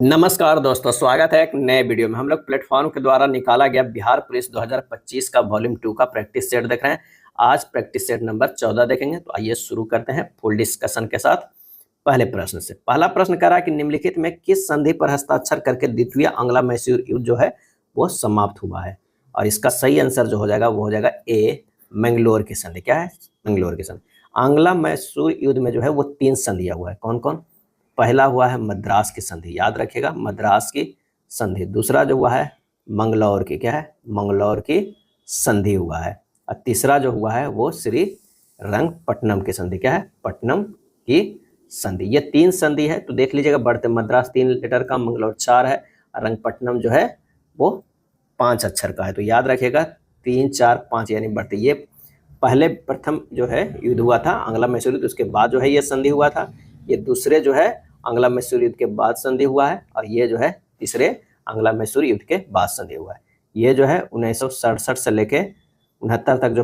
नमस्कार दोस्तों, स्वागत है एक नए वीडियो में। हम लोग प्लेटफॉर्म के द्वारा निकाला गया बिहार पुलिस 2025 का वॉल्यूम 2 का प्रैक्टिस सेट देख रहे हैं। आज प्रैक्टिस सेट नंबर 14 देखेंगे। तो आइए शुरू करते हैं फुल डिस्कशन के साथ। पहले प्रश्न से पहला प्रश्न कह रहा है कि निम्नलिखित में किस संधि पर हस्ताक्षर करके द्वितीय आंग्ला मैसूर युद्ध जो है वो समाप्त हुआ है। और इसका सही आंसर जो हो जाएगा वो हो जाएगा ए, मंगलोर की संधि। क्या है? मंगलोर की संधि। आंग्ला मैसूर युद्ध में जो है वो 3 संधियां हुआ है। कौन कौन? पहला हुआ है मद्रास की संधि, याद रखिएगा, मद्रास की संधि। दूसरा जो हुआ है मंगलौर की, क्या है? मंगलौर की संधि हुआ है। और तीसरा जो हुआ है वो श्री रंगपट्टनम की संधि। क्या है? पट्टनम की संधि। ये 3 संधि है, तो देख लीजिएगा। बढ़ते मद्रास 3 लेटर का, मंगलौर 4 है, और रंगपट्टनम जो है वो 5 अक्षर का है। तो याद रखिएगा 3, 4, 5 यानी बढ़ते। ये पहले प्रथम जो है युद्ध हुआ था आंग्ला मैसूर युद्ध, उसके बाद जो है ये संधि हुआ था। ये दूसरे जो है आंग्ला मैसूर युद्ध के बाद संधि हुआ है, और ये जो है तीसरे आंग्ला मैसूर युद्ध के बाद संधि हुआ है। ये जो है 1967 से लेके 69 तक जो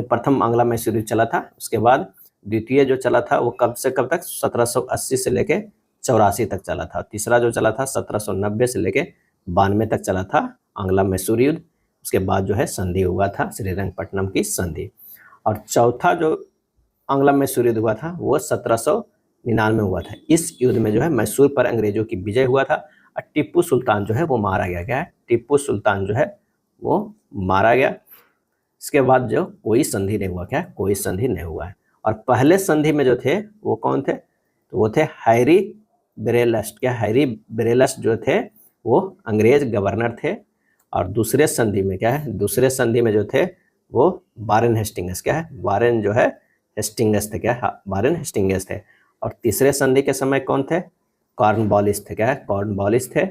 प्रथम आंग्ला मैसूर युद्ध चला था। उसके बाद द्वितीय जो चला था वो कब से कब तक? 1780 से लेके 84 तक चला था। तीसरा जो चला था 1790 से लेके 92 तक चला था आंग्ला मैसूर युद्ध। उसके बाद जो है संधि हुआ था श्रीरंगपट्टनम की संधि। और चौथा जो आंग्ला मैसूर युद्ध हुआ था वो 1799 हुआ था। इस युद्ध में जो है मैसूर पर अंग्रेजों की विजय हुआ था, और टीपू सुल्तान जो है वो मारा गया। क्या है? टीपू सुल्तान जो है वो मारा गया। इसके बाद जो कोई संधि नहीं हुआ। क्या है? कोई संधि नहीं हुआ है। और पहले संधि में जो थे वो कौन थे? तो वो थे हैरी बेरेलस्ट। क्या? हैरी बेरेलस्ट जो थे वो अंग्रेज गवर्नर थे। और दूसरे संधि में क्या है? दूसरे संधि में जो थे वो वारेन हेस्टिंग्स। क्या है? वारेन जो है हेस्टिंग्स थे। क्या है? वारेन हेस्टिंग्स थे। और तीसरे संधि के समय कौन थे? कॉर्नवालिस थे। क्या है? कॉर्नवालिस थे।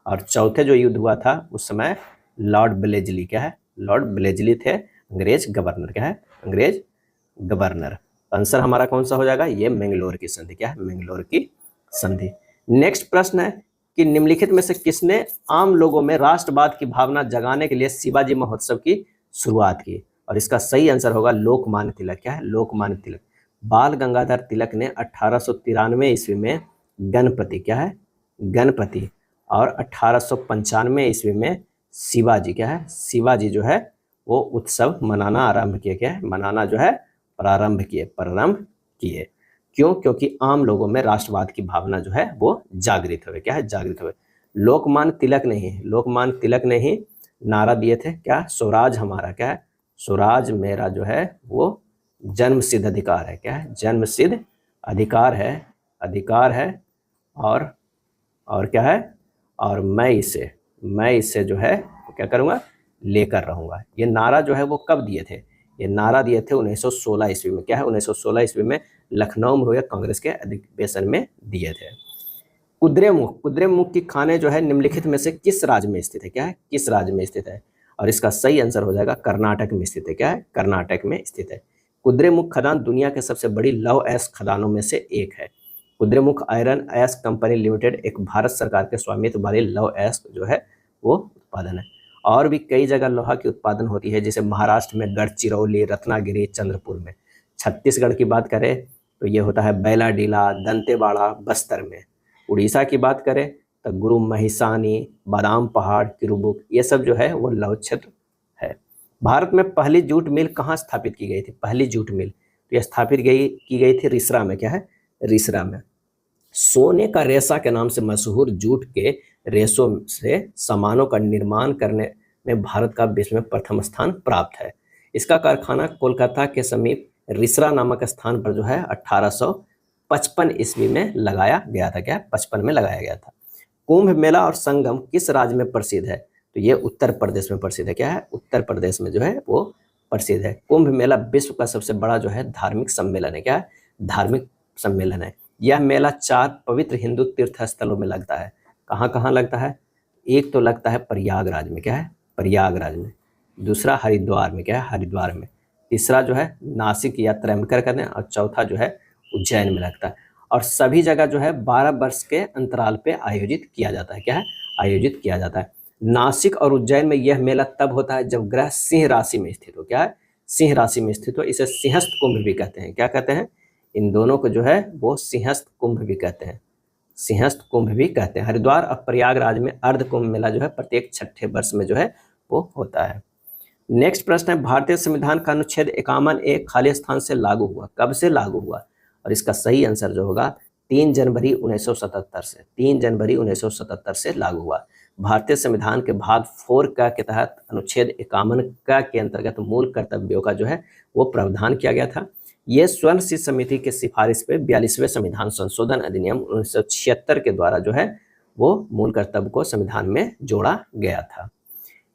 और चौथे जो युद्ध हुआ था उस समय लॉर्ड ब्लेजली। क्या है? लॉर्ड ब्लेजली थे अंग्रेज गवर्नर। क्या है? अंग्रेज गवर्नर। आंसर हमारा कौन सा हो जाएगा? ये मंगलोर की संधि। क्या है? मंगलोर की संधि। नेक्स्ट प्रश्न है कि निम्नलिखित में से किसने आम लोगों में राष्ट्रवाद की भावना जगाने के लिए शिवाजी महोत्सव की शुरुआत की? और इसका सही आंसर होगा लोकमान्य तिलक। क्या है? लोकमान्य तिलक। बाल गंगाधर तिलक ने 1893 ईस्वी में गणपति, क्या है? गणपति, और 1895 ईस्वी में शिवाजी, क्या है? शिवाजी जो है वो उत्सव मनाना आरंभ किए। क्या है? मनाना जो है प्रारंभ किए। क्यों? क्योंकि आम लोगों में राष्ट्रवाद की भावना जो है वो जागृत हुए। क्या है? जागृत हुए। लोकमान्य तिलक ने ही नारा दिए थे। क्या? स्वराज हमारा, क्या है? स्वराज मेरा जो है वो जन्म सिद्ध अधिकार है। क्या है? जन्म सिद्ध अधिकार है। और क्या है? और मैं इसे जो है क्या करूँगा? लेकर रहूँगा। ये नारा जो है वो कब दिए थे? ये नारा दिए थे 1916 ईस्वी में। क्या है? 1916 ईस्वी में लखनऊ में हुए कांग्रेस के अधिवेशन में दिए थे। कुद्रेमुख की खाने जो है निम्नलिखित में से किस राज्य में स्थित है? क्या है? किस राज्य में स्थित है? और इसका सही आंसर हो जाएगा कर्नाटक में स्थित है। क्या है? कर्नाटक में स्थित है। कुद्रेमुख खदान दुनिया के सबसे बड़ी लौह अयस्क खदानों में से एक है। कुद्रेमुख आयरन अयस्क कंपनी लिमिटेड एक भारत सरकार के स्वामित्व वाली लौह अयस्क जो है वो उत्पादन है। और भी कई जगह लोहा की उत्पादन होती है, जैसे महाराष्ट्र में गढ़चिरौली, रत्नागिरी, चंद्रपुर में। छत्तीसगढ़ की बात करें तो ये होता है बैलाडीला, दंतेवाड़ा, बस्तर में। उड़ीसा की बात करें तो गुरु महिसानी, बादाम पहाड़, किरुबुक, ये सब जो है वो लौह क्षेत्र है। भारत में पहली जूट मिल कहाँ स्थापित की गई थी? पहली जूट मिल तो यह स्थापित की गई थी रिसरा में। क्या है? रिसरा में। सोने का रेशा के नाम से मशहूर जूट के रेशों से सामानों का निर्माण करने में भारत का विश्व में प्रथम स्थान प्राप्त है। इसका कारखाना कोलकाता के समीप रिसरा नामक स्थान पर जो है 1855 ईस्वी में लगाया गया था। क्या? 55 में लगाया गया था। कुंभ मेला और संगम किस राज्य में प्रसिद्ध है? तो ये उत्तर प्रदेश में प्रसिद्ध है। क्या है? उत्तर प्रदेश में जो है वो प्रसिद्ध है। कुंभ मेला विश्व का सबसे बड़ा जो है धार्मिक सम्मेलन है। क्या है? धार्मिक सम्मेलन है। यह मेला 4 पवित्र हिंदू तीर्थ स्थलों में लगता है। कहाँ कहाँ लगता है? एक तो लगता है प्रयागराज में। क्या है? प्रयागराज में। दूसरा हरिद्वार में। क्या है? हरिद्वार में। तीसरा जो है नासिक या त्रयंबकेश्वर में, और चौथा जो है उज्जैन में लगता है। और सभी जगह जो है 12 वर्ष के अंतराल पे आयोजित किया जाता है। क्या है? आयोजित किया जाता है। नासिक और उज्जैन में यह मेला तब होता है जब ग्रह सिंह राशि में स्थित हो। क्या है? सिंह राशि में स्थित हो। इसे सिंहस्थ कुंभ भी कहते हैं। क्या कहते हैं? इन दोनों को जो है वो सिंहस्थ कुंभ भी कहते हैं। सिंहस्थ कुंभ भी कहते हैं। हरिद्वार और प्रयागराज में अर्ध कुंभ मेला जो है प्रत्येक 6ठे वर्ष में जो है वो होता है। नेक्स्ट प्रश्न है, भारतीय संविधान का अनुच्छेद 51 एक खाली स्थान से लागू हुआ, कब से लागू हुआ? और इसका सही आंसर जो होगा 3 जनवरी 1977 से, 3 जनवरी 1977 से लागू हुआ। भारतीय संविधान के भाग 4 का के तहत अनुच्छेद 51 का के अंतर्गत मूल कर्तव्यों का जो है वो प्रावधान किया गया था। ये स्वर्ण सिद्ध समिति के सिफारिश पे 42वें संविधान संशोधन अधिनियम 1976 के द्वारा जो है वो मूल कर्तव्य को संविधान में जोड़ा गया था।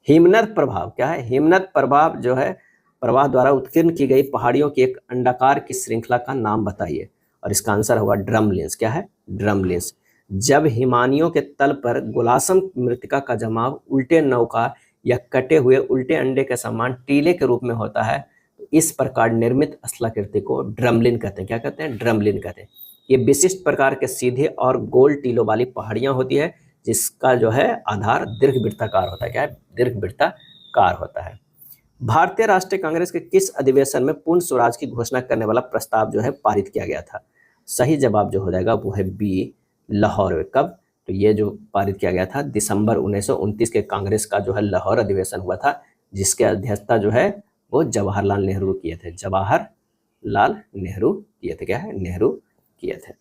हिमनद प्रभाव क्या है? हिमनद प्रभाव जो है प्रवाह द्वारा उत्कीर्ण की गई पहाड़ियों की एक अंडाकार की श्रृंखला का नाम बताइए। और इसका आंसर होगा ड्रमलिंस। क्या है? ड्रमलिंस। जब हिमानियों के तल पर गोलासन मृतिका का जमाव उल्टे नौका या कटे हुए उल्टे अंडे के समान टीले के रूप में होता है तो इस प्रकार निर्मित स्थलाकृति को ड्रमलिन कहते हैं। क्या कहते हैं? ड्रमलिन कहते हैं। ये विशिष्ट प्रकार के सीधे और गोल टीलों वाली पहाड़ियां होती है जिसका जो है आधार दीर्घवृत्ताकार होता है। क्या है? दीर्घवृत्ताकार होता है। भारतीय राष्ट्रीय कांग्रेस के किस अधिवेशन में पूर्ण स्वराज की घोषणा करने वाला प्रस्ताव जो है पारित किया गया था? सही जवाब जो हो जाएगा वो है बी, लाहौर में। कब? तो ये जो पारित किया गया था दिसंबर 1929 के कांग्रेस का जो है लाहौर अधिवेशन हुआ था, जिसके अध्यक्षता जो है वो जवाहरलाल नेहरू किए थे। जवाहरलाल नेहरू किए थे। क्या है? नेहरू किए थे।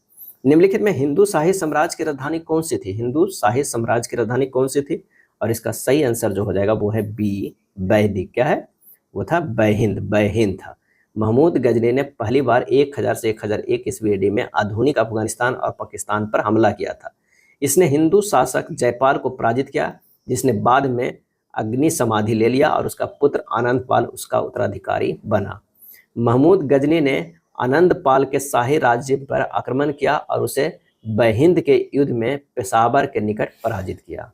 निम्नलिखित में हिंदू शाही साम्राज्य की राजधानी कौन सी थी? हिंदू शाही साम्राज्य की राजधानी कौन सी थी? और इसका सही आंसर जो हो जाएगा वो है बी, वैदिक। क्या है? वो था बैहिंद, बैहिंद था। महमूद गजनी ने पहली बार 1000 से 1001 ईस्वी AD में आधुनिक अफगानिस्तान और पाकिस्तान पर हमला किया था। इसने हिंदू शासक जयपाल को पराजित किया, जिसने बाद में अग्नि समाधि ले लिया और उसका पुत्र आनंदपाल उसका उत्तराधिकारी बना। महमूद गजनी ने आनंदपाल के शाही राज्य पर आक्रमण किया और उसे बैहिंद के युद्ध में पेशावर के निकट पराजित किया।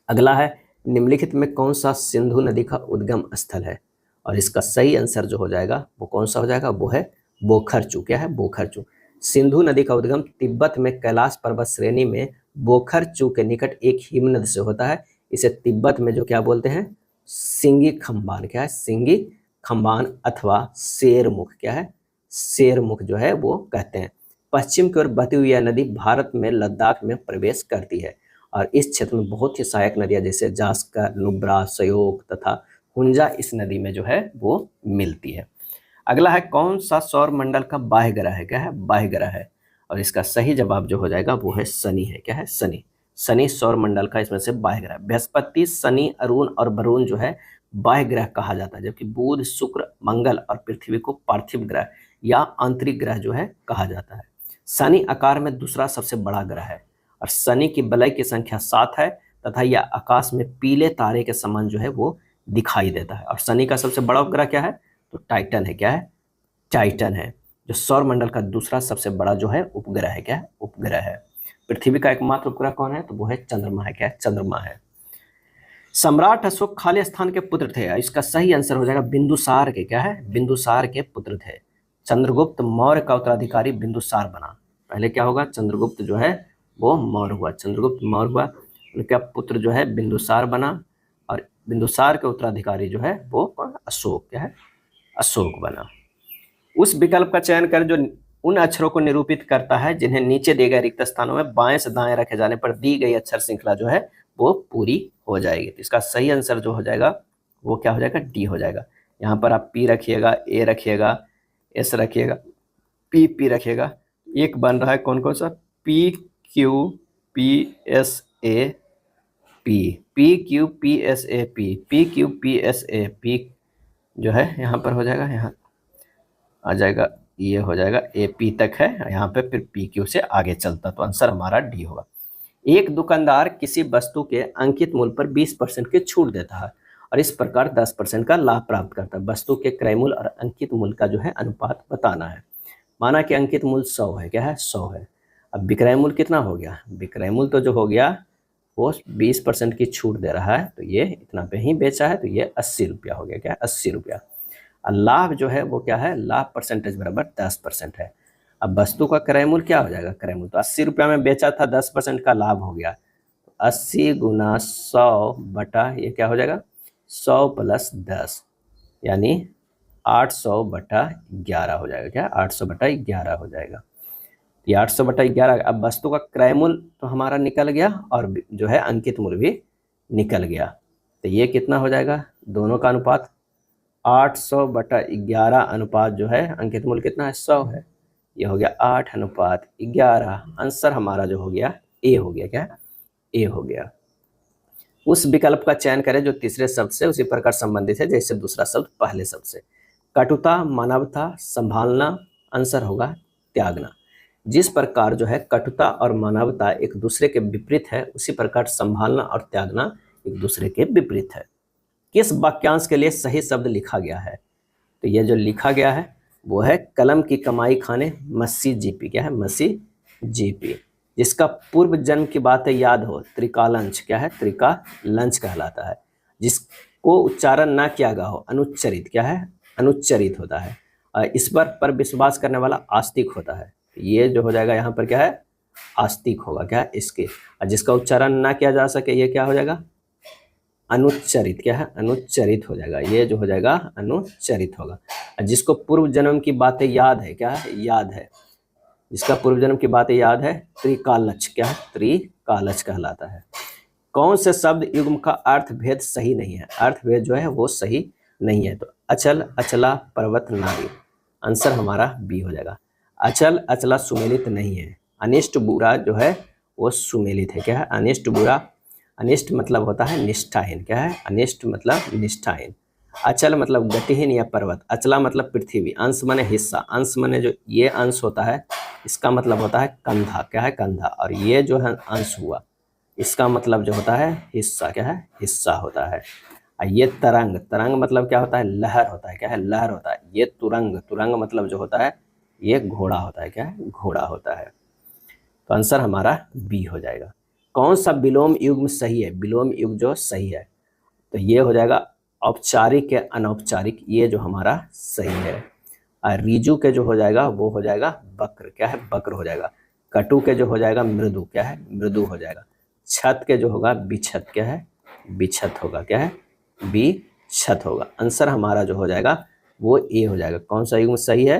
अगला है, निम्नलिखित में कौन सा सिंधु नदी का उद्गम स्थल है? और इसका सही आंसर जो हो जाएगा वो कौन सा हो जाएगा? वो है बोखरचू। क्या है? बोखरचू। सिंधु नदी का उद्गम तिब्बत में कैलाश पर्वत श्रेणी में बोखरचू के निकट एक हिमनद से होता है। इसे तिब्बत में जो क्या बोलते हैं? सिंगी खम्बान। क्या है? सिंगी खम्बान अथवा शेरमुख। क्या है? शेरमुख जो है वो कहते हैं। पश्चिम की ओर बहती हुई यह नदी भारत में लद्दाख में प्रवेश करती है और इस क्षेत्र में बहुत ही सहायक नदियां जैसे जास्कर, नुब्रा, सयोग तथा हुंजा इस नदी में जो है वो मिलती है। अगला है, कौन सा सौर मंडल का बाह्य ग्रह है? क्या है? बाह्य ग्रह है। और इसका सही जवाब जो हो जाएगा वो है शनि है। क्या है? शनि। शनि सौर मंडल का इसमें से बाह्य ग्रह। बृहस्पति, शनि, अरुण और वरुण जो है बाह्य ग्रह कहा जाता है, जबकि बुध, शुक्र, मंगल और पृथ्वी को पार्थिव ग्रह या आंतरिक ग्रह जो है कहा जाता है। शनि आकार में दूसरा सबसे बड़ा ग्रह है और शनि की वलय की संख्या 7 है तथा यह आकाश में पीले तारे के समान जो है वो दिखाई देता है। और शनि का सबसे बड़ा उपग्रह क्या है? तो टाइटन है। क्या है? टाइटन है, जो सौर मंडल का दूसरा सबसे बड़ा जो है उपग्रह है। क्या है? उपग्रह है। पृथ्वी का एकमात्र उपग्रह कौन है? तो वो है चंद्रमा है। क्या है? चंद्रमा है। सम्राट अशोक खाली स्थान के पुत्र थे। इसका सही आंसर हो जाएगा बिंदुसार के। क्या है? बिंदुसार के पुत्र थे। चंद्रगुप्त मौर्य का उत्तराधिकारी बिंदुसार बना। पहले क्या होगा? चंद्रगुप्त जो है वो मौर्य हुआ, चंद्रगुप्त मौर्य हुआ, उनका पुत्र जो है बिंदुसार बना और बिंदुसार के उत्तराधिकारी जो है वो अशोक। क्या है? अशोक बना। उस विकल्प का चयन करें जो उन अक्षरों को निरूपित करता है जिन्हें नीचे दिए गए रिक्त स्थानों में बाएं से दाएं रखे जाने पर दी गई अक्षर श्रृंखला जो है वो पूरी हो जाएगी। तो इसका सही आंसर जो हो जाएगा वो क्या हो जाएगा? डी हो जाएगा। यहाँ पर आप पी रखिएगा, ए रखिएगा, एस रखिएगा, पी रखिएगा। एक बन रहा है कौन कौन सा? P Q P S A P, P Q P S A P, P Q P S A P जो है यहाँ पर हो जाएगा, यहाँ आ जाएगा, ये हो जाएगा ए पी तक है यहाँ पे, फिर पी क्यू से आगे चलता, तो आंसर हमारा डी होगा। एक दुकानदार किसी वस्तु के अंकित मूल्य पर 20% की छूट देता है और इस प्रकार 10% का लाभ प्राप्त करता है। वस्तु के क्रय मूल्य और अंकित मूल्य का जो है अनुपात बताना है। माना कि अंकित मूल्य 100 है। क्या है? 100 है। अब विक्रय मूल्य कितना हो गया? विक्रय मूल्य तो जो हो गया वो 20% की छूट दे रहा है, तो ये इतना पे ही बेचा है, तो ये 80 रुपया हो गया। क्या? 80 रुपया। और लाभ जो है वो क्या है? लाभ परसेंटेज बराबर 10% है। अब वस्तु का क्रय मूल्य क्या हो जाएगा? क्रय मूल्य तो 80 रुपया में बेचा था, 10% का लाभ हो गया, 80 गुना 100 बटा ये क्या हो जाएगा? 100 प्लस 10 यानी 800 बटा 11 हो जाएगा। क्या? 800 बटा 11 हो जाएगा। ये 800/11। अब वस्तु का क्रय मूल्य तो हमारा निकल गया और जो है अंकित मूल्य भी निकल गया। तो ये कितना हो जाएगा, दोनों का अनुपात 800/11 अनुपात जो है अंकित मूल्य कितना है, 100 है। ये हो गया 8:11। आंसर हमारा जो हो गया ए हो गया। क्या, ए हो गया। उस विकल्प का चयन करें जो तीसरे शब्द से उसी प्रकार संबंधित है जैसे दूसरा शब्द पहले शब्द से। कटुता, मानवता, संभालना, आंसर होगा त्यागना। जिस प्रकार जो है कटुता और मानवता एक दूसरे के विपरीत है, उसी प्रकार संभालना और त्यागना एक दूसरे के विपरीत है। किस वाक्यांश के लिए सही शब्द लिखा गया है? तो ये जो लिखा गया है वो है कलम की कमाई खाने मसी जीपी। क्या है, मसी जीपी। जिसका पूर्व जन्म की बातें याद हो त्रिकालंच। क्या है, त्रिकालंच कहलाता है। जिसको उच्चारण ना किया गया हो अनुच्चरित। क्या है, अनुच्चरित होता है। इस पर विश्वास करने वाला आस्तिक होता है। ये जो हो जाएगा यहाँ पर क्या है, आस्तिक होगा। क्या है, इसके। और जिसका उच्चारण ना किया जा सके ये क्या हो जाएगा, अनुच्चरित। क्या है, अनुच्चरित हो जाएगा। ये जो हो जाएगा अनुच्चरित होगा। जिसको पूर्व जन्म की बातें याद है। क्या है, याद है। जिसका पूर्व जन्म की बातें याद है त्रिकालच। क्या है, त्रिकालच कहलाता है। कौन से शब्द युग्म का अर्थ भेद सही नहीं है? अर्थ भेद जो है वो सही नहीं है। तो अचल, अचला, पर्वत, नारी। आंसर हमारा बी हो जाएगा। अचल, अचला सुमेलित नहीं है। अनिष्ट, बुरा जो है वो सुमेलित है। क्या है, अनिष्ट, बुरा। अनिष्ट मतलब होता है निष्ठाहीन। क्या है, अनिष्ट मतलब निष्ठाहीन। अचल मतलब गतिहीन या पर्वत। अचला मतलब पृथ्वी। अंश माने हिस्सा। अंश माने जो ये अंश होता है इसका मतलब होता है कंधा। क्या है, कंधा। और ये जो है अंश हुआ इसका मतलब जो होता है हिस्सा। क्या है, हिस्सा होता है। और ये तरंग, तरंग मतलब क्या होता है, लहर होता है। क्या है, लहर होता है। ये तुरंग, तुरंग मतलब जो होता है ये घोड़ा होता है। क्या है, घोड़ा होता है। तो आंसर हमारा बी हो जाएगा। कौन सा विलोम युग्म सही है? विलोम युग जो सही है तो ये हो जाएगा औपचारिक या अनौपचारिक। ये जो हमारा सही है। और रीजु के जो हो जाएगा वो हो जाएगा वक्र। क्या है, वक्र हो जाएगा। कटु के जो हो जाएगा मृदु। क्या है, मृदु हो जाएगा। छत के जो होगा विछत। क्या है, विछत होगा। क्या है, विछत होगा। आंसर हमारा जो हो जाएगा वो ए हो जाएगा। कौन सा युग्म सही है?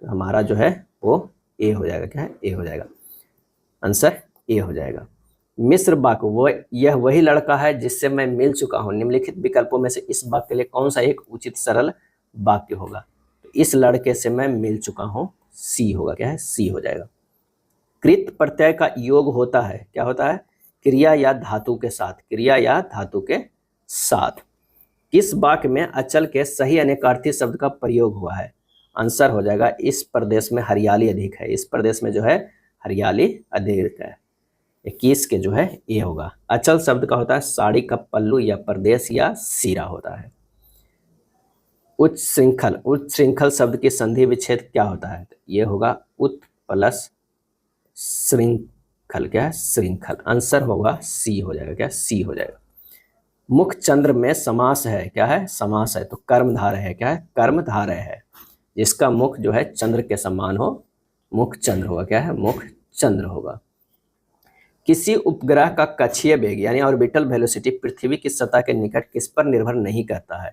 तो हमारा जो है वो ए हो जाएगा। क्या है, ए हो जाएगा। आंसर ए हो जाएगा। मिस्र वाक्य, वो यह वही लड़का है जिससे मैं मिल चुका हूं। निम्नलिखित विकल्पों में से इस वाक्य के लिए कौन सा एक उचित सरल वाक्य होगा? तो इस लड़के से मैं मिल चुका हूं, सी होगा। क्या है, सी हो जाएगा। कृत प्रत्यय का योग होता है। क्या होता है, क्रिया या धातु के साथ। क्रिया या धातु के साथ। किस वाक्य में अचल के सही अनेकार्थी शब्द का प्रयोग हुआ है? आंसर हो जाएगा इस प्रदेश में हरियाली अधिक है। इस प्रदेश में जो है हरियाली अधिक है। 21 के जो है ये होगा। अचल शब्द का होता है साड़ी का पल्लू या प्रदेश या सिरा होता है। उच्च श्रृंखल, उच्च श्रृंखल शब्द की संधि विच्छेद क्या होता है? ये होगा उत प्लस श्रृंखल। क्या है, श्रृंखल। आंसर होगा सी हो जाएगा। क्या, सी हो जाएगा। मुख चंद्र में समास है। क्या है, समास है तो कर्मधारय है। क्या है, कर्मधारय है। जिसका मुख जो है चंद्र के समान हो मुख चंद्र होगा। क्या है, मुख चंद्र होगा। किसी उपग्रह का कक्षीय वेग यानी ऑर्बिटल वेलोसिटी पृथ्वी की सतह के निकट किस पर निर्भर नहीं करता है?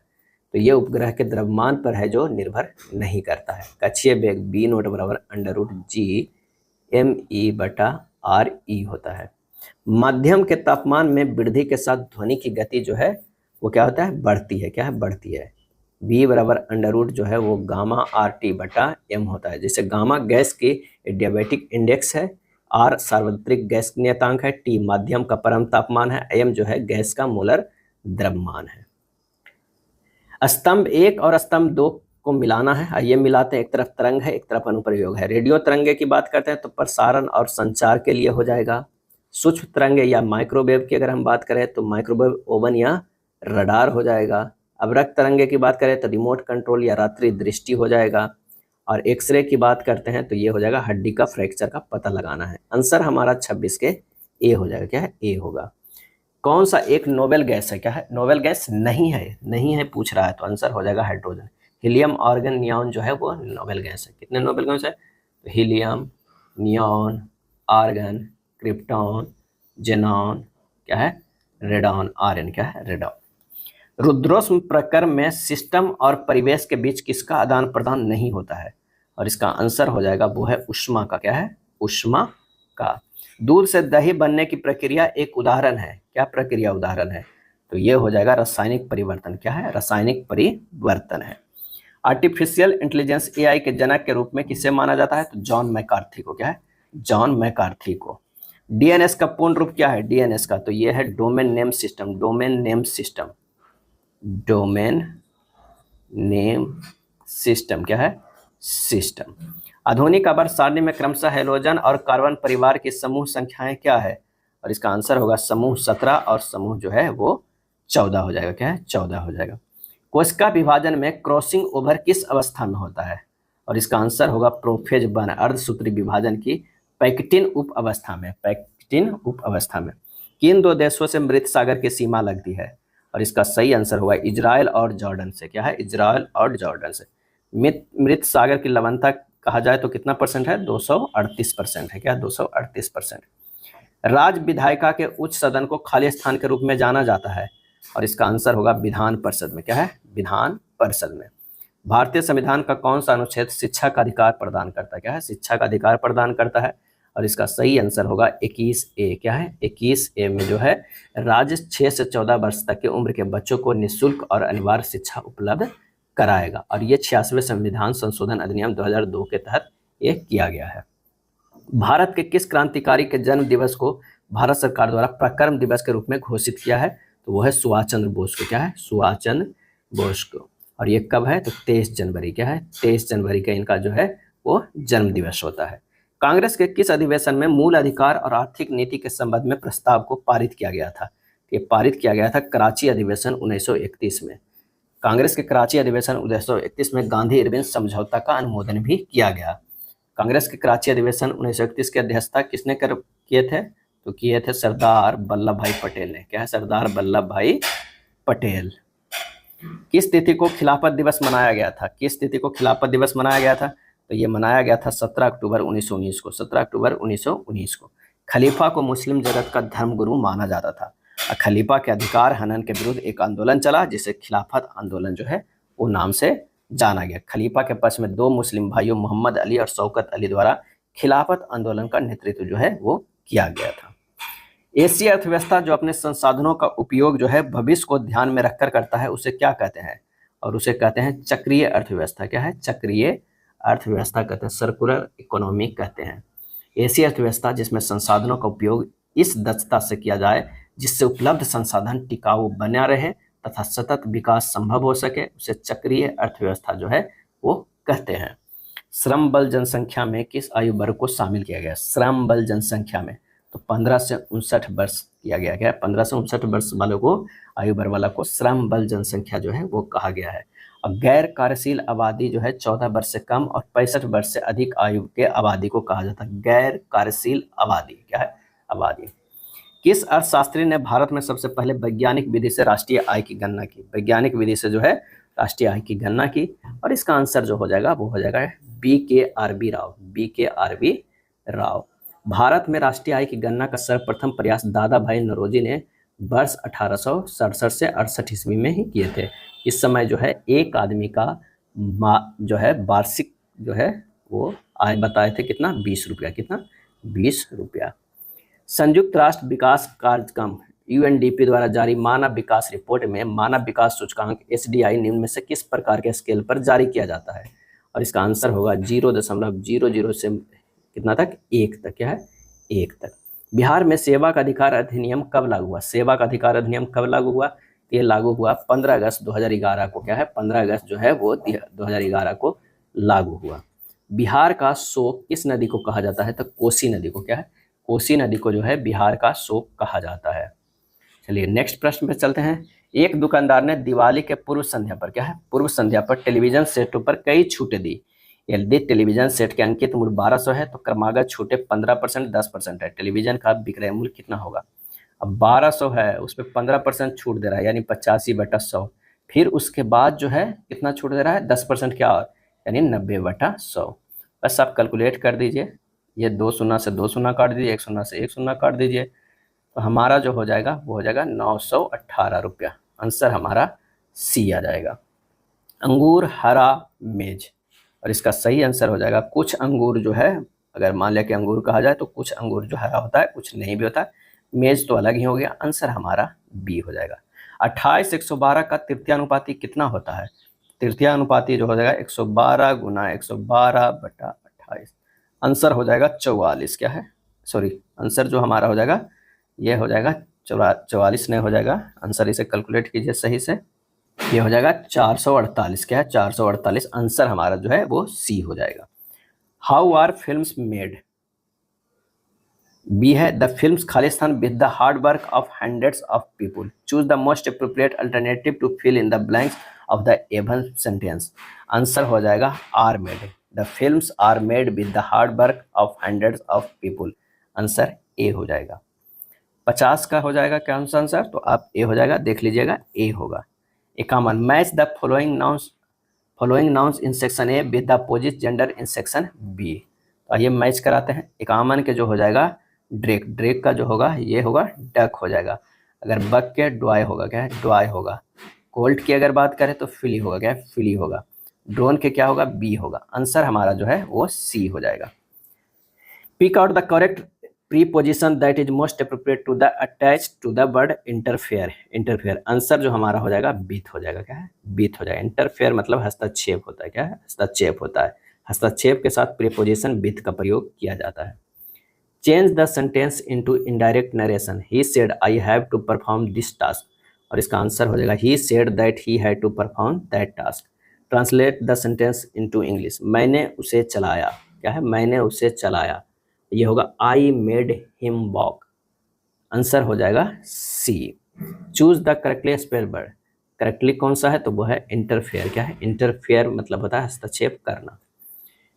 तो ये उपग्रह के द्रव्यमान पर है जो निर्भर नहीं करता है। कक्षीय वेग बी नोट बराबर √g/ME/RE होता है। माध्यम के तापमान में वृद्धि के साथ ध्वनि की गति जो है वो क्या होता है, बढ़ती है। क्या है, बढ़ती है। b बराबर √ जो है वो γ/RT/m होता है। जैसे गामा गैस की एडियाबैटिक इंडेक्स है, R सार्वत्रिक गैस नियतांक है, T माध्यम का परम तापमान है, M जो है गैस का मोलर द्रव्यमान है। स्तंभ 1 और स्तंभ 2 को मिलाना है। आइए मिलाते हैं। एक तरफ तरंग है, एक तरफ अनुप्रयोग है। रेडियो तरंगे की बात करते हैं तो प्रसारण और संचार के लिए हो जाएगा। सूक्ष्म तरंगे या माइक्रोवेव की अगर हम बात करें तो माइक्रोवेव ओवन या रडार हो जाएगा। अवरक्त तरंगे की बात करें तो रिमोट कंट्रोल या रात्रि दृष्टि हो जाएगा। और एक्सरे की बात करते हैं तो ये हो जाएगा हड्डी का फ्रैक्चर का पता लगाना है। आंसर हमारा 26 के ए हो जाएगा। क्या है, ए होगा। कौन सा एक नोबेल गैस है? क्या है, नोबेल गैस नहीं है। नहीं है पूछ रहा है तो आंसर हो जाएगा हाइड्रोजन। हीलियम, आर्गन, नियॉन जो है वो नोबेल गैस है। कितने नोबेल गैस है? तो helium, neon, argon, krypton, xenon, क्या है, रेडॉन। आर्यन क्या है, रेडॉन। रुद्रोष्म प्रक्रम में सिस्टम और परिवेश के बीच किसका आदान प्रदान नहीं होता है? और इसका आंसर हो जाएगा वो है ऊष्मा का। क्या है, ऊष्मा का। दूध से दही बनने की प्रक्रिया एक उदाहरण है, क्या प्रक्रिया उदाहरण है? तो ये हो जाएगा रासायनिक परिवर्तन। क्या है? रासायनिक परिवर्तन है। आर्टिफिशियल इंटेलिजेंस एआई के जनक के रूप में किसे माना जाता है? तो जॉन मैकार्थी को। क्या है? जॉन मैकार्थी को। डीएनएस का पूर्ण रूप क्या है? डीएनएस का तो ये है domain name system. Domain name system, domain name system क्या है? सिस्टम। आधुनिक आवर्त सारणी में क्रमशः हैलोजन और कार्बन परिवार की समूह संख्याएं क्या है? और इसका आंसर होगा समूह 17 और समूह जो है वो 14 हो जाएगा। क्या है? 14 हो जाएगा। कोशिका विभाजन में क्रॉसिंग ओवर किस अवस्था में होता है? और इसका आंसर होगा प्रोफेज 1 अर्धसूत्री विभाजन की पैक्टिन उप अवस्था में। पैक्टिन उप अवस्था में। किन दो देशों से मृत सागर की सीमा लगती है? और इसका सही आंसर होगा इजराइल और जॉर्डन से। क्या है? इजराइल और जॉर्डन से। मृत सागर की लवणता कहा जाए तो कितना परसेंट है? 238% है। क्या? 238%। राज्य विधायिका के उच्च सदन को खाली स्थान के रूप में जाना जाता है। और इसका आंसर होगा विधान परिषद में। क्या है? विधान परिषद में। भारतीय संविधान का कौन सा अनुच्छेद शिक्षा का अधिकार प्रदान करता है? क्या है? शिक्षा का अधिकार प्रदान करता है। और इसका सही आंसर होगा 21A। क्या है? 21A में जो है राज्य 6 से 14 वर्ष तक की उम्र के बच्चों को निःशुल्क और अनिवार्य शिक्षा उपलब्ध कराएगा। और ये 86वें संविधान संशोधन अधिनियम 2002 के तहत ये किया गया है। भारत के किस क्रांतिकारी के जन्म दिवस को भारत सरकार द्वारा पराक्रम दिवस के रूप में घोषित किया है? तो वो है सुभाष चंद्र बोस को। क्या है? सुभाष चंद्र बोस को। और ये कब है? तो 23 जनवरी। क्या है? 23 जनवरी का इनका जो है वो जन्म दिवस होता है। कांग्रेस के किस अधिवेशन में मूल अधिकार और आर्थिक नीति के संबंध में प्रस्ताव को पारित किया गया था? ये पारित किया गया था कराची अधिवेशन 1931 में। कांग्रेस के कराची अधिवेशन 1931 में गांधी इरविन समझौता का अनुमोदन भी किया गया। कांग्रेस के कराची अधिवेशन 1931 की अध्यक्षता किसने किए थे? तो किए थे सरदार वल्लभ भाई पटेल ने। क्या है? सरदार वल्लभ भाई पटेल। किस तिथि को खिलाफत दिवस मनाया गया था? किस तिथि को खिलाफत दिवस मनाया गया था? तो ये मनाया गया था 17 अक्टूबर 1919 को। 17 अक्टूबर 1919 को। खलीफा को मुस्लिम जगत का धर्मगुरु माना जाता था। खलीफा के अधिकार हनन के विरुद्ध एक आंदोलन चला जिसे खिलाफत आंदोलन जो है वो नाम से जाना गया। खलीफा के पक्ष में 2 मुस्लिम भाइयों मोहम्मद अली और शौकत अली द्वारा खिलाफत आंदोलन का नेतृत्व जो है वो किया गया था। एशियाई अर्थव्यवस्था जो अपने संसाधनों का उपयोग जो है भविष्य को ध्यान में रखकर करता है उसे क्या कहते हैं? और उसे कहते हैं चक्रीय अर्थव्यवस्था। क्या है? चक्रीय अर्थव्यवस्था कहते हैं, सर्कुलर इकोनॉमी कहते हैं। एशियाई अर्थव्यवस्था जिसमें संसाधनों का उपयोग इस दक्षता से किया जाए जिससे उपलब्ध संसाधन टिकाऊ बना रहे तथा सतत विकास संभव हो सके उसे चक्रीय अर्थव्यवस्था जो है वो कहते हैं। श्रम बल जनसंख्या में किस आयु वर्ग को शामिल किया गया? श्रम बल जनसंख्या में तो 15 से 59 वर्ष किया गया। क्या? 15 से 59 वर्ष वालों को आयु वर्ग वाला को श्रम बल जनसंख्या जो है वो कहा गया है। और गैर कार्यशील आबादी जो है 14 वर्ष से कम और 65 वर्ष से अधिक आयु के आबादी को कहा जाता है गैर कार्यशील आबादी। क्या है? आबादी। किस अर्थशास्त्री ने भारत में सबसे पहले वैज्ञानिक विधि से राष्ट्रीय आय की गणना की? वैज्ञानिक विधि से जो है राष्ट्रीय आय की गणना की। और इसका आंसर जो हो जाएगा वो हो जाएगा BKRB राव। BKRB राव। भारत में राष्ट्रीय आय की गणना का सर्वप्रथम प्रयास दादा भाई नौरोजी ने वर्ष 1867 से 68 ईस्वी में ही किए थे। इस समय जो है एक आदमी का जो है वार्षिक जो है वो आय बताए थे कितना? 20 रुपया। कितना? 20 रुपया। संयुक्त राष्ट्र विकास कार्यक्रम UNDP द्वारा जारी मानव विकास रिपोर्ट में मानव विकास सूचकांक SDI निम्न में से किस प्रकार के स्केल पर जारी किया जाता है? और इसका आंसर होगा 0.00 से कितना तक? 1 तक। क्या है? 1 तक। बिहार में सेवा का अधिकार अधिनियम कब लागू हुआ? सेवा का अधिकार अधिनियम कब लागू हुआ? ये लागू हुआ 15 अगस्त 2011 को। क्या है? 15 अगस्त जो है वो 2011 को लागू हुआ। बिहार का शोक किस नदी को कहा जाता है? तो कोसी नदी को। क्या है? कोसी नदी को जो है बिहार का शोक कहा जाता है। चलिए नेक्स्ट प्रश्न पे चलते हैं। एक दुकानदार ने दिवाली के पूर्व संध्या पर, क्या है? पूर्व संध्या पर टेलीविजन सेटों पर कई छूटें दी। यदि टेलीविजन सेट के अंकित मूल्य 1200 है तो क्रमागत छूटें 15%, 10% है। टेलीविजन का विक्रय मूल्य कितना होगा? अब 1200 है उस पर 15% छूट दे रहा है यानी 85/100। फिर उसके बाद जो है कितना छूट दे रहा है? 10% क्या और यानी 90/100। बस आप कैलकुलेट कर दीजिए। ये 2 शून्य से 2 शून्य काट दीजिए, 1 शून्य से 1 शून्य काट दीजिए, तो हमारा जो हो जाएगा वो हो जाएगा 918 रुपया। आंसर हमारा C आ जाएगा। अंगूर, हरा, मेज। और इसका सही आंसर हो जाएगा कुछ अंगूर जो है अगर मान लिया कि अंगूर कहा जाए तो कुछ अंगूर जो हरा होता है, कुछ नहीं भी होता है। मेज तो अलग ही हो गया, आंसर हमारा बी हो जाएगा। 28 112 का तृतीय अनुपाती कितना होता है? तृतीय अनुपाती जो हो जाएगा 112 गुना 112/28, आंसर हो जाएगा 44। क्या है, सॉरी, आंसर जो हमारा हो जाएगा ये हो जाएगा 44 नहीं हो जाएगा, आंसर इसे कैलकुलेट कीजिए सही से, ये हो जाएगा 448। क्या है, 448, आंसर हमारा जो है वो सी हो जाएगा। How are films made? B है द फिल्म्स खालिस्तान with the hard work of hundreds of people. Choose the most appropriate alternative to fill in the blanks of the given sentence. Answer हो जाएगा are made. The films are made with the hard work of hundreds of people, answer A हो जाएगा। 50 का हो जाएगा क्या answer? तो आप ए हो जाएगा, देख लीजिएगा ए होगा। 51 match the following nouns in section A with the opposite gender in section B. तो आइए मैच कराते हैं। 51 के जो हो जाएगा ड्रेक, ड्रेक का जो होगा ये होगा डक हो जाएगा। अगर बक के ड्वाई होगा, क्या है, ड्वाई होगा। कोल्ट की अगर बात करें तो फिली होगा, क्या है, फिली होगा। ड्रोन के क्या होगा, बी होगा। आंसर हमारा जो है वो सी हो जाएगा। Pick out the correct preposition that is most appropriate to the attach to the word interfere. Interfere, answer जो हमारा हो जाएगा बीथ हो जाएगा। क्या है, बीथ हो जाएगा। इंटरफेयर मतलब हस्तक्षेप होता है। क्या है, हस्तक्षेप होता है। हस्तक्षेप के साथ प्रीपोजिशन बीथ का प्रयोग किया जाता है। Change the sentence into indirect narration. He said I have to perform this task, और इसका आंसर हो जाएगा he said that he had to perform that task. Translate the sentence into English. मैंने उसे चलाया। क्या है, मैंने उसे चलाया, ये होगा I made him walk, answer हो जाएगा C. Choose the correctly spell word. Correctly कौन सा है, तो वो है इंटरफेयर। क्या है, इंटरफेयर मतलब होता है हस्तक्षेप करना।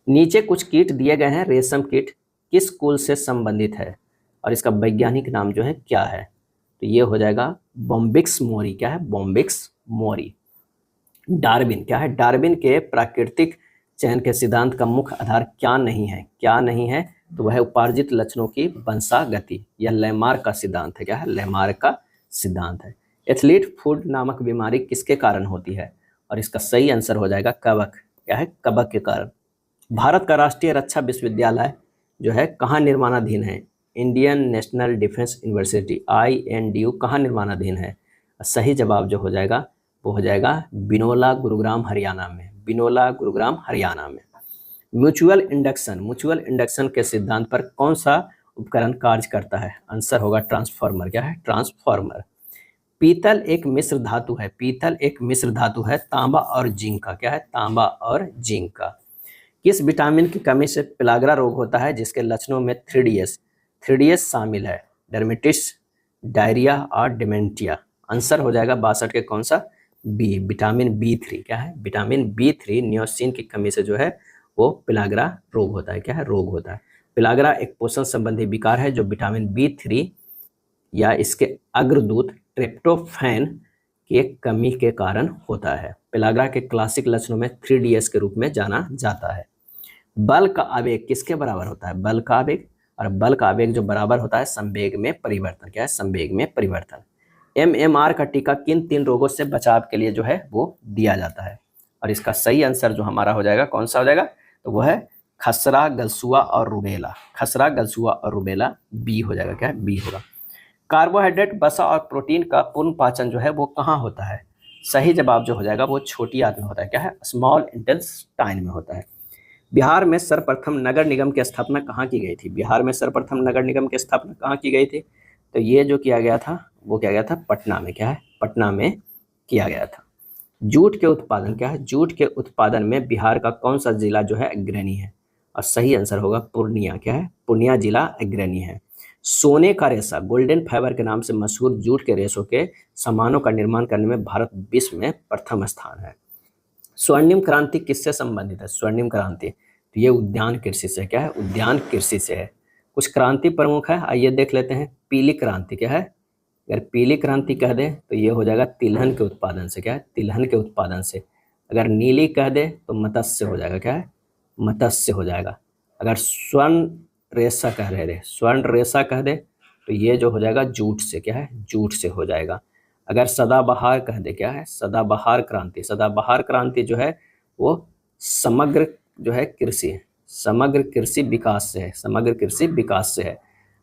नीचे कुछ कीट दिए गए हैं, रेशम कीट किस कुल से संबंधित है, और इसका वैज्ञानिक नाम जो है क्या है, तो ये हो जाएगा बॉम्बिक्स मोरी। क्या है, बॉम्बिक्स मोरी। डार्विन, क्या है, डार्विन के प्राकृतिक चयन के सिद्धांत का मुख्य आधार क्या नहीं है? क्या नहीं है, तो वह उपार्जित लक्षणों की वंशागति, यह लैमार्क का सिद्धांत है। क्या है, लैमार्क का सिद्धांत है। एथलीट फुट नामक बीमारी किसके कारण होती है, और इसका सही आंसर हो जाएगा कवक। क्या है, कवक के कारण। भारत का राष्ट्रीय रक्षा विश्वविद्यालय जो है कहाँ निर्माणाधीन है? Indian national defence university INDU कहाँ निर्माणाधीन है? सही जवाब जो हो जाएगा वो हो जाएगा बिनोला, गुरुग्राम, हरियाणा में। बिनोला, गुरुग्राम, हरियाणा में। म्यूचुअल इंडक्शन, म्यूचुअल इंडक्शन के सिद्धांत पर कौन सा उपकरण कार्य करता है? आंसर होगा ट्रांसफार्मर। क्या है, ट्रांसफार्मर। पीतल एक मिश्र धातु है। पीतल एक मिश्र धातु है तांबा और जिंक का। क्या है, तांबा और जिंक का। किस विटामिन की कमी से पेलाग्रा रोग होता है, जिसके लक्षणों में 3DS शामिल है? डर्मेटिस, डायरिया और डिमेंटिया। आंसर हो जाएगा 62 के कौन सा, बी, विटामिन B3। क्या है, विटामिन B3 नियोसिन की कमी से जो है वो पेलाग्रा रोग होता है। क्या है, रोग होता है। पेलाग्रा एक पोषण संबंधी विकार है जो विटामिन B3 या इसके अग्रदूत ट्रिप्टोफैन के कमी के कारण होता है। पेलाग्रा के क्लासिक लक्षणों में 3DS के रूप में जाना जाता है। बल का आवेग किसके बराबर होता है? बल का आवेग, और बल का आवेग जो बराबर होता है संवेग में परिवर्तन। क्या है, संवेग में परिवर्तन। MMR का टीका किन 3 रोगों से बचाव के लिए जो है वो दिया जाता है, और इसका सही आंसर जो हमारा हो जाएगा कौन सा हो जाएगा, तो वो है खसरा, गलसुआ और रुबेला। खसरा, गलसुआ और रुबेला, बी हो जाएगा। क्या है, बी होगा। कार्बोहाइड्रेट, वसा और प्रोटीन का पूर्ण पाचन जो है वो कहाँ होता है? सही जवाब जो हो जाएगा वो छोटी आंत में होता है। क्या है, स्मॉल इंटेस्टाइन में होता है। बिहार में सर्वप्रथम नगर निगम की स्थापना कहाँ की गई थी? बिहार में सर्वप्रथम नगर निगम की स्थापना कहाँ की गई थी? तो ये जो किया गया था वो किया गया था पटना में। क्या है, पटना में किया गया था। जूट के उत्पादन, क्या है, जूट के उत्पादन में बिहार का कौन सा जिला जो है अग्रणी है, और सही आंसर होगा पूर्णिया। क्या है, पूर्णिया जिला अग्रणी है। सोने का रेशा, गोल्डन फाइबर के नाम से मशहूर जूट के रेशों के सामानों का निर्माण करने में भारत विश्व में प्रथम स्थान है। स्वर्णिम क्रांति किससे संबंधित है? स्वर्णिम क्रांति, तो ये उद्यान कृषि से। क्या है, उद्यान कृषि से है। कुछ क्रांति प्रमुख है, आइए देख लेते हैं। पीली क्रांति, क्या है, अगर पीली क्रांति कह दे तो ये हो जाएगा तिलहन के उत्पादन से। क्या है, तिलहन के उत्पादन से। अगर नीली कह दे तो मत्स्य हो जाएगा। क्या है, मत्स्य हो जाएगा। अगर स्वर्ण रेशा कह रहे, स्वर्ण रेशा कह दे तो ये जो हो जाएगा जूट से। क्या है, जूट से हो जाएगा। अगर सदाबहार कह दे, क्या है, सदाबहार क्रांति। सदाबहार क्रांति जो है वो समग्र जो है कृषि, समग्र कृषि विकास से है, समग्र कृषि विकास से है।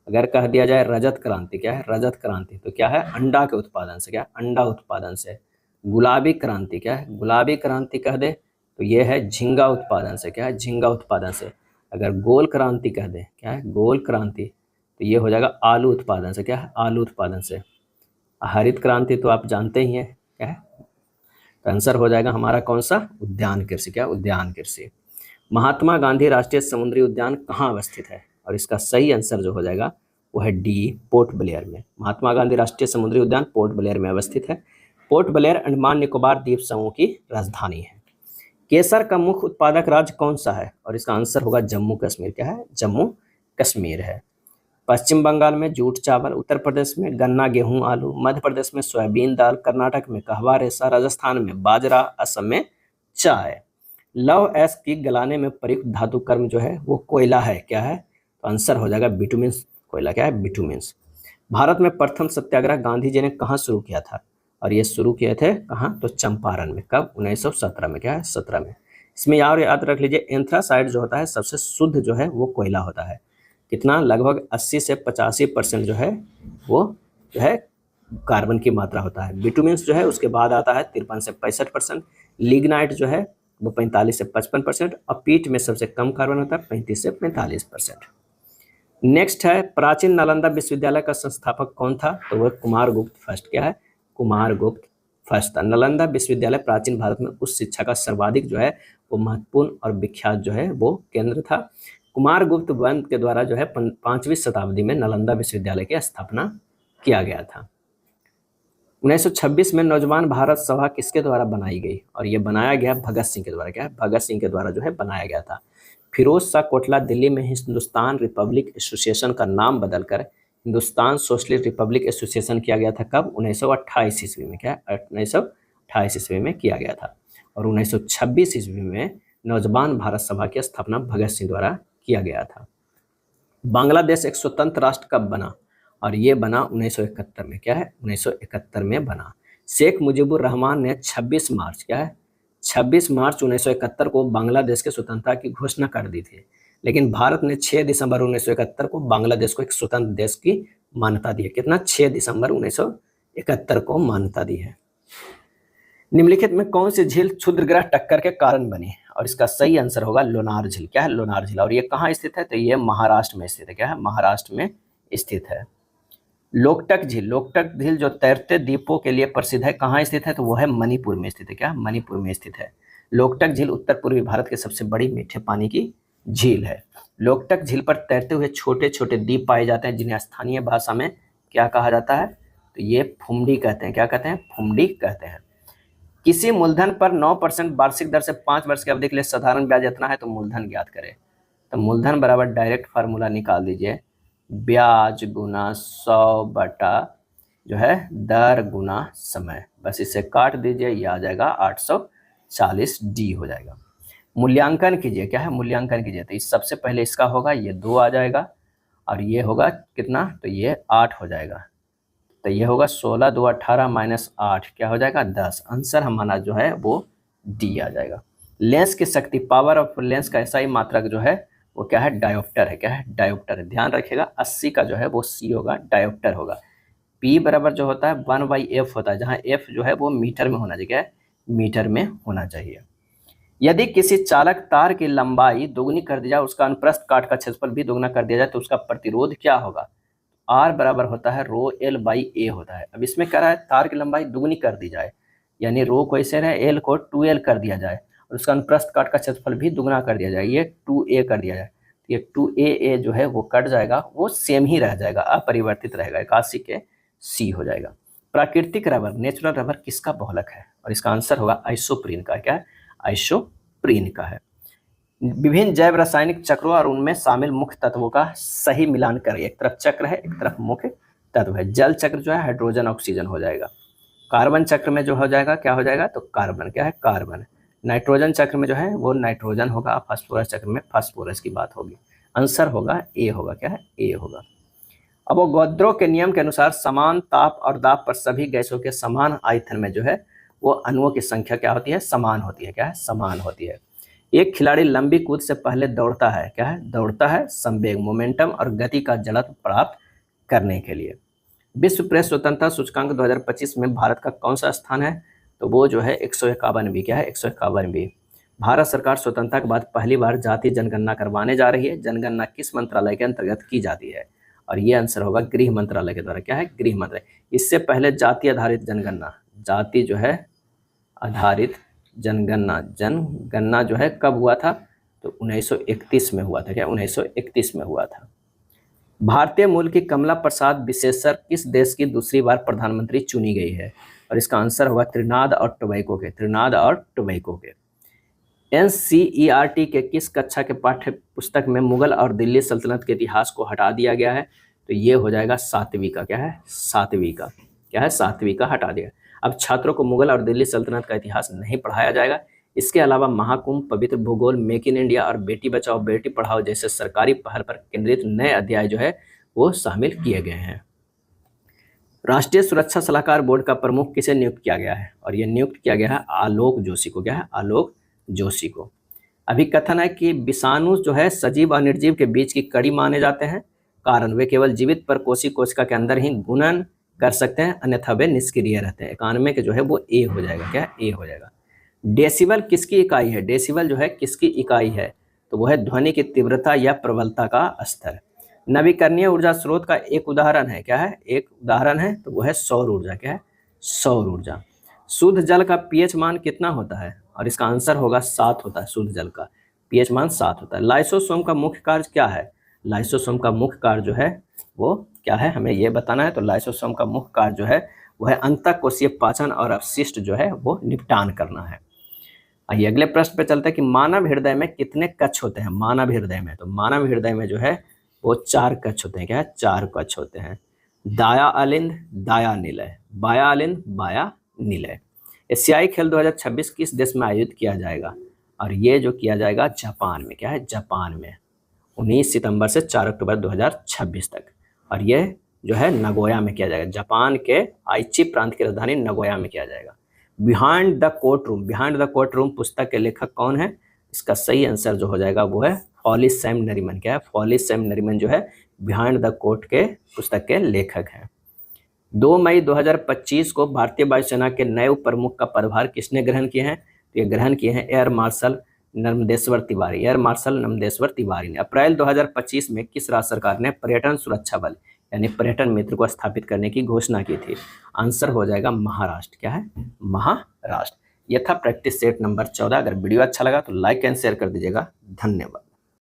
अगर कह दिया जाए रजत क्रांति, क्या है रजत क्रांति, तो क्या है अंडा के उत्पादन से, क्या अंडा उत्पादन से। गुलाबी क्रांति, क्या है गुलाबी क्रांति कह दे तो ये है झींगा उत्पादन से, क्या है झींगा उत्पादन से। अगर गोल क्रांति कह दे, क्या है गोल क्रांति, तो ये हो जाएगा आलू उत्पादन से, क्या है आलू उत्पादन से। हरित क्रांति तो आप जानते ही हैं, क्या है तो आंसर हो जाएगा हमारा कौन सा, उद्यान कृषि, क्या उद्यान कृषि। महात्मा गांधी राष्ट्रीय समुद्री उद्यान कहाँ अवस्थित है, और इसका सही आंसर जो हो जाएगा वो है डी, पोर्ट ब्लेयर में। महात्मा गांधी राष्ट्रीय समुद्री उद्यान पोर्ट ब्लेयर में अवस्थित है। पोर्ट ब्लेयर अंडमान निकोबार द्वीप समूह की राजधानी है। केसर का मुख्य उत्पादक राज्य कौन सा है, और इसका आंसर होगा जम्मू कश्मीर, क्या है जम्मू कश्मीर है। पश्चिम बंगाल में जूट चावल, उत्तर प्रदेश में गन्ना गेहूं आलू, मध्य प्रदेश में सोयाबीन दाल, कर्नाटक में कहवा रेशा, राजस्थान में बाजरा, असम में चाय। लौह अयस्क की गलाने में प्रयुक्त धातु कर्म जो है वो कोयला है, क्या है तो आंसर हो जाएगा बिटुमिन्स कोयला, क्या है बिटुमिन्स। भारत में प्रथम सत्याग्रह गांधी जी ने कहाँ शुरू किया था, और ये शुरू किए थे कहाँ, तो चंपारण में। कब, 1917 में, क्या है 17 में। इसमें याद रख लीजिए एंथ्रासाइड जो होता है सबसे शुद्ध जो है वो कोयला होता है। कितना, लगभग 80 से 85% जो है वो जो है कार्बन की मात्रा होता है। बिटुमिन्स जो है उसके बाद आता है 53 से 65%। लिग्नाइट जो है वो 45 से 55%, और पीट में सबसे कम कार्बन होता है 35 से 45%। नेक्स्ट है प्राचीन नालंदा विश्वविद्यालय का संस्थापक कौन था, तो वह कुमारगुप्त फर्स्ट, क्या है कुमारगुप्त फर्स्ट था। नालंदा विश्वविद्यालय प्राचीन भारत में उच्च शिक्षा का सर्वाधिक जो है वो महत्वपूर्ण और विख्यात जो है वो केंद्र था। कुमारगुप्त वंश के द्वारा जो है 5वीं शताब्दी में नालंदा विश्वविद्यालय की स्थापना किया गया था। 1926 में नौजवान भारत सभा किसके द्वारा बनाई गई, और ये बनाया गया भगत सिंह के द्वारा, क्या है भगत सिंह के द्वारा जो है बनाया गया था। फिरोज शाह कोटला दिल्ली में हिंदुस्तान रिपब्लिक एसोसिएशन का नाम बदलकर हिंदुस्तान सोशलिस्ट रिपब्लिक एसोसिएशन किया गया था। कब, 1928 ईस्वी में, क्या 1928 ईस्वी में किया गया था। और 1926 ईस्वी में नौजवान भारत सभा की स्थापना भगत सिंह द्वारा किया गया था। बांग्लादेश एक स्वतंत्र राष्ट्र कब बना, और ये बना 1971 में, क्या है 1971 में बना। शेख मुजीबुर रहमान ने 26 मार्च, क्या है 26 मार्च 1971 को बांग्लादेश के स्वतंत्रता की घोषणा कर दी थी, लेकिन भारत ने 6 दिसंबर 1971 को बांग्लादेश को एक स्वतंत्र देश की मान्यता दी है। कितना, 6 दिसंबर 1971 को मान्यता दी है। निम्नलिखित में कौन सी झील क्षुद्रग्रह टक्कर के कारण बनी, और इसका सही आंसर होगा लोनार झील, क्या है लोनार झील। और ये कहाँ स्थित है, तो ये महाराष्ट्र में स्थित है, क्या है महाराष्ट्र में स्थित है। लोकटक झील, लोकटक झील जो तैरते द्वीपों के लिए प्रसिद्ध है, कहाँ स्थित है, तो वो है मणिपुर में स्थित है, क्या मणिपुर में स्थित है। लोकटक झील उत्तर पूर्वी भारत की सबसे बड़ी मीठे पानी की झील है। लोकटक झील पर तैरते हुए छोटे छोटे द्वीप पाए जाते हैं, जिन्हें स्थानीय भाषा में क्या कहा जाता है, तो ये फुमडी कहते हैं, क्या कहते हैं फुमडी कहते हैं। किसी मूलधन पर 9% वार्षिक दर से 5 वर्ष की अवधि के लिए साधारण ब्याज इतना है, तो मूलधन ज्ञात करें। तो मूलधन बराबर डायरेक्ट फार्मूला निकाल दीजिए, ब्याज गुना 100 बटा जो है दर गुना समय, बस इसे काट दीजिए, ये आ जाएगा 840 डी हो जाएगा। मूल्यांकन कीजिए, क्या है मूल्यांकन कीजिए, तो इस सबसे पहले इसका होगा ये 2 आ जाएगा, और ये होगा कितना, तो ये 8 हो जाएगा। तो ये होगा 16 2 18 माइनस 8 क्या हो जाएगा 10। आंसर हमारा जो है वो डी आ जाएगा। लेंस की शक्ति, पावर ऑफ लेंस का ऐसा ही मात्रक जो है वो क्या है डायोप्टर है, क्या है डायोप्टर है। ध्यान रखिएगा 80 का जो है वो सी होगा, डायोप्टर होगा। पी बराबर जो होता है 1/f होता है, जहाँ f जो है वो मीटर में होना चाहिए, क्या है मीटर में होना चाहिए। यदि किसी चालक तार की लंबाई दोगुनी कर दी जाए, उसका अनुप्रस्थ काट का क्षेत्रफल भी दोगुना कर दिया जाए, तो उसका प्रतिरोध क्या होगा। R बराबर होता है रो एल बाई ए होता है। अब इसमें कह रहा है तार की लंबाई दुगनी कर दी जाए, यानी रो को ऐसे रहे, एल को 2l कर दिया जाए, और उसका अनुप्रस्थ काट का क्षेत्रफल भी दुगना कर दिया जाए, ये 2a कर दिया जाए, तो ये 2a जो है वो कट जाएगा, वो सेम ही रह जाएगा, अपरिवर्तित रहेगा, 81 के सी हो जाएगा। प्राकृतिक रबर, नेचुरल रबर किसका बहुलक है, और इसका आंसर होगा आइसोप्रीन का, क्या है आइसोप्रीन का है। विभिन्न जैव रासायनिक चक्रों और उनमें शामिल मुख्य तत्वों का सही मिलान करें, एक तरफ चक्र है एक तरफ मुख्य तत्व है। जल चक्र जो है हाइड्रोजन ऑक्सीजन हो जाएगा, कार्बन चक्र में जो हो जाएगा क्या हो जाएगा, तो कार्बन, क्या है कार्बन। नाइट्रोजन चक्र में जो है वो नाइट्रोजन होगा, फास्फोरस चक्र में फास्फोरस की बात होगी। आंसर होगा ए होगा, क्या है ए होगा। अब वो गोद्रो के नियम के अनुसार समान ताप और दाब पर सभी गैसों के समान आयतन में जो है वो अणुओं की संख्या क्या होती है, समान होती है, क्या है समान होती है। एक खिलाड़ी लंबी कूद से पहले दौड़ता है, क्या है, दौड़ता है संवेग, मोमेंटम और गति का जड़त्व प्राप्त करने के लिए। विश्व प्रेस स्वतंत्रता सूचकांक 2025 में भारत का कौन सा स्थान है, तो वो जो है 151वीं, क्या है, 151वीं। भारत सरकार स्वतंत्रता के बाद पहली बार जातीय जनगणना करवाने जा रही है। जनगणना किस मंत्रालय के अंतर्गत की जाती है, और ये आंसर होगा गृह मंत्रालय के द्वारा, क्या है, गृह मंत्रालय। इससे पहले जाति आधारित जनगणना, जाति जो है आधारित जनगणना जो है कब हुआ था, तो 1931 में हुआ था, क्या, 1931 में हुआ था। भारतीय मूल की कमला प्रसाद विशेषर किस देश की दूसरी बार प्रधानमंत्री चुनी गई है, और इसका आंसर होगा त्रिनाद और टोबैको के, त्रिनाद और टोबैको के। NCERT के किस कक्षा के पाठ्य पुस्तक में मुगल और दिल्ली सल्तनत के इतिहास को हटा दिया गया है, तो ये हो जाएगा 7वीं का, क्या है, 7वीं का, क्या है, 7वीं का हटा दिया। अब छात्रों को मुगल और दिल्ली सल्तनत का इतिहास नहीं पढ़ाया जाएगा। इसके अलावा महाकुंभ, पवित्र भूगोल, मेक इन इंडिया और बेटी बचाओ बेटी पढ़ाओ जैसे सरकारी पहल पर केंद्रित नए अध्याय जो है वो शामिल किए गए हैं। राष्ट्रीय सुरक्षा सलाहकार बोर्ड का प्रमुख किसे नियुक्त किया गया है, और यह नियुक्त किया गया है आलोक जोशी को, क्या है, आलोक जोशी को। अभी कथन है कि विषाणु जो है सजीव और निर्जीव के बीच की कड़ी माने जाते हैं, कारण वे केवल जीवित परकोशी कोशिका के अंदर ही गुणन कर सकते हैं, अन्यथा वे निष्क्रिय रहते हैं। 91 के जो है वो ए हो जाएगा, क्या, ए हो जाएगा। डेसिबल किसकी इकाई है, डेसिबल जो है किसकी इकाई है, तो वो है ध्वनि की तीव्रता या प्रबलता का स्तर। नवीकरणीय ऊर्जा स्रोत का एक उदाहरण है, क्या है, एक उदाहरण है, तो वो है सौर ऊर्जा, क्या है, सौर ऊर्जा। शुद्ध जल का pH मान कितना होता है, और इसका आंसर होगा 7 होता है, शुद्ध जल का pH मान 7 होता है। लाइसोसोम का मुख्य कार्य क्या है, लाइसोसोम का मुख्य कार्य जो है वो क्या है, हमें ये बताना है। तो लाइसोसोम का मुख्य कार्य जो है वो है अंतःकोशीय पाचन और अपशिष्ट जो है वो निपटान करना है। आइए अगले प्रश्न पे चलते हैं कि मानव हृदय में कितने कक्ष होते हैं, मानव हृदय में, तो मानव हृदय में जो है वो 4 कक्ष होते हैं, क्या है, 4 कक्ष होते हैं। दाया अलिंद, दाया निलय, बाया अलिंद, बाया निलय। एशियाई खेल 2026 किस देश में आयोजित किया जाएगा, और ये जो किया जाएगा जापान में, क्या है, जापान में 19 सितंबर से 4 अक्टूबर 2026 तक, और ये जो है नगोया में किया जाएगा। जापान के आइची प्रांत की राजधानी नगोया में किया जाएगा। Behind the court room, behind the court room पुस्तक के लेखक कौन है, इसका सही आंसर जो हो जाएगा वो है फॉलिस सैम नरीमन, क्या है, फॉलिस सैम नरीमन जो है बिहाइंड द कोर्ट के पुस्तक के लेखक हैं। 2 मई 2025 को भारतीय वायुसेना के नए उप प्रमुख का पदभार किसने ग्रहण किए हैं, तो ये ग्रहण किए हैं air marshal Narmadeshwar Tiwari, air marshal Narmadeshwar Tiwari ने। अप्रैल 2025 में किस राज्य सरकार ने पर्यटन सुरक्षा बल यानी पर्यटन मित्र को स्थापित करने की घोषणा की थी, आंसर हो जाएगा महाराष्ट्र, क्या है, महाराष्ट्र। यह था प्रैक्टिस सेट नंबर 14। अगर वीडियो अच्छा लगा तो लाइक एंड शेयर कर दीजिएगा। धन्यवाद।